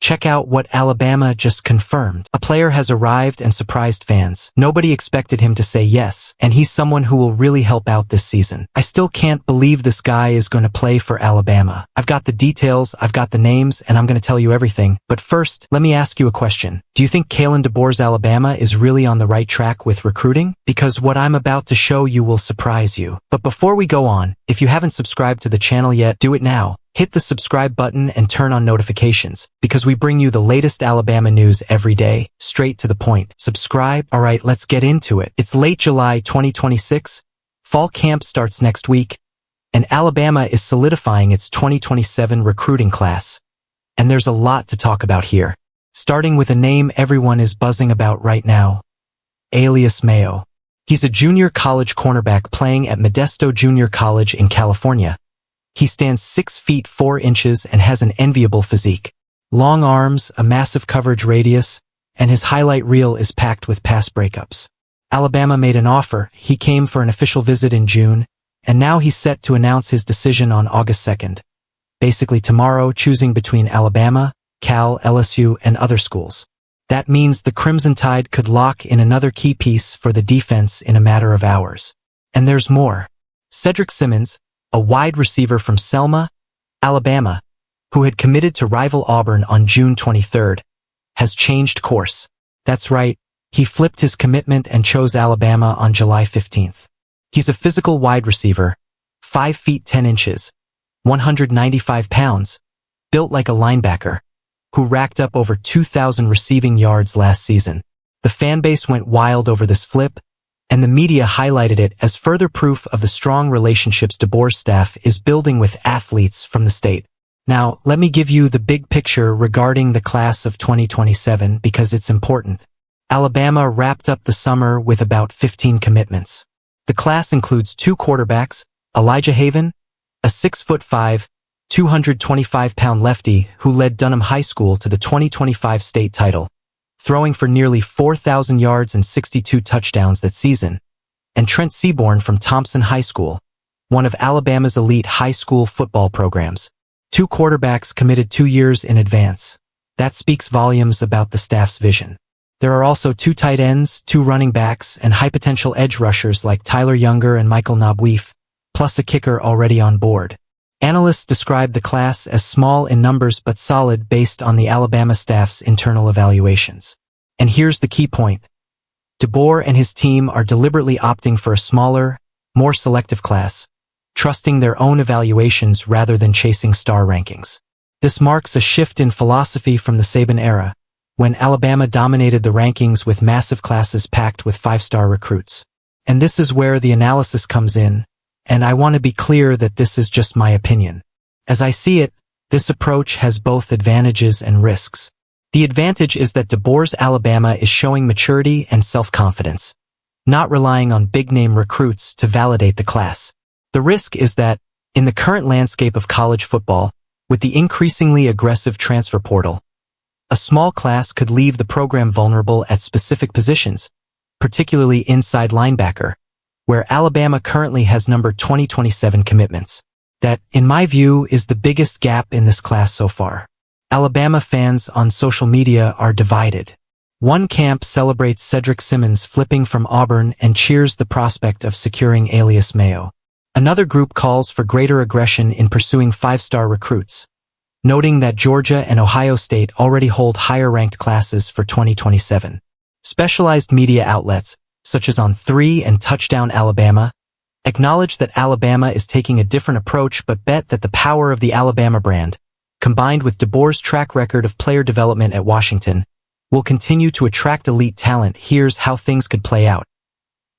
check out what Alabama just confirmed. A player has arrived and surprised fans. Nobody expected him to say yes, and he's someone who will really help out this season. I still can't believe this guy is going to play for Alabama. I've got the details, I've got the names, and I'm going to tell you everything. But first, let me ask you a question. Do you think Kalen DeBoer's Alabama is really on the right track with recruiting? Because what I'm about to show you will surprise you. But before we go on, if you haven't subscribed to the channel yet, do it now. Hit the subscribe button and turn on notifications, because we bring you the latest Alabama news every day, straight to the point. Subscribe? Alright, let's get into it. It's late July 2026. Fall camp starts next week, and Alabama is solidifying its 2027 recruiting class. And there's a lot to talk about here. Starting with a name everyone is buzzing about right now. Alius Mayo. He's a junior college cornerback playing at Modesto Junior College in California. He stands 6 feet 4 inches and has an enviable physique. Long arms, a massive coverage radius, and his highlight reel is packed with pass breakups. Alabama made an offer. He came for an official visit in June, and now he's set to announce his decision on August 2nd. Basically tomorrow, choosing between Alabama, Cal, LSU, and other schools. That means the Crimson Tide could lock in another key piece for the defense in a matter of hours. And there's more. Cedrick Simmons, a wide receiver from Selma, Alabama, who had committed to rival Auburn on June 23rd, has changed course. That's right, he flipped his commitment and chose Alabama on July 15th. He's a physical wide receiver, 5 feet 10 inches, 195 pounds, built like a linebacker, who racked up over 2,000 receiving yards last season. The fanbase went wild over this flip, and the media highlighted it as further proof of the strong relationships DeBoer's staff is building with athletes from the state. Now, let me give you the big picture regarding the class of 2027 because it's important. Alabama wrapped up the summer with about 15 commitments. The class includes 2 quarterbacks, Elijah Haven, a 6'5", 225-pound lefty who led Dunham High School to the 2025 state title, throwing for nearly 4,000 yards and 62 touchdowns that season, and Trent Seaborn from Thompson High School, one of Alabama's elite high school football programs. 2 quarterbacks committed 2 years in advance. That speaks volumes about the staff's vision. There are also 2 tight ends, 2 running backs, and high-potential edge rushers like Tyler Younger and Michael Nabweef, plus a kicker already on board. Analysts describe the class as small in numbers but solid based on the Alabama staff's internal evaluations. And here's the key point. DeBoer and his team are deliberately opting for a smaller, more selective class, trusting their own evaluations rather than chasing star rankings. This marks a shift in philosophy from the Saban era, when Alabama dominated the rankings with massive classes packed with 5-star recruits. And this is where the analysis comes in. And I want to be clear that this is just my opinion. As I see it, this approach has both advantages and risks. The advantage is that DeBoer's Alabama is showing maturity and self-confidence, not relying on big-name recruits to validate the class. The risk is that, in the current landscape of college football, with the increasingly aggressive transfer portal, a small class could leave the program vulnerable at specific positions, particularly inside linebacker, where Alabama currently has number 2027 commitments. That, in my view, is the biggest gap in this class so far. Alabama fans on social media are divided. One camp celebrates Cedrick Simmons flipping from Auburn and cheers the prospect of securing Alius Mayo. Another group calls for greater aggression in pursuing 5-star recruits, noting that Georgia and Ohio State already hold higher-ranked classes for 2027. Specialized media outlets, such as on 3 and Touchdown Alabama, acknowledge that Alabama is taking a different approach but bet that the power of the Alabama brand, combined with DeBoer's track record of player development at Washington, will continue to attract elite talent. Here's how things could play out.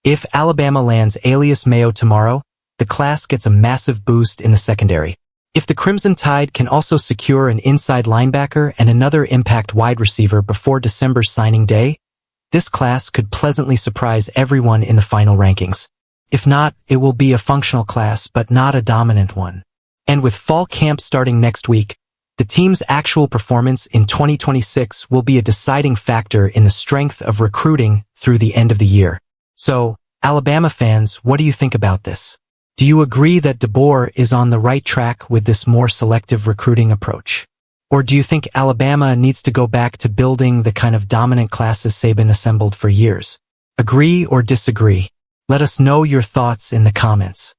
If Alabama lands Alius Mayo tomorrow, the class gets a massive boost in the secondary. If the Crimson Tide can also secure an inside linebacker and another impact wide receiver before December's signing day, this class could pleasantly surprise everyone in the final rankings. If not, it will be a functional class but not a dominant one. And with fall camp starting next week, the team's actual performance in 2026 will be a deciding factor in the strength of recruiting through the end of the year. So, Alabama fans, what do you think about this? Do you agree that DeBoer is on the right track with this more selective recruiting approach? Or do you think Alabama needs to go back to building the kind of dominant classes Saban assembled for years? Agree or disagree? Let us know your thoughts in the comments.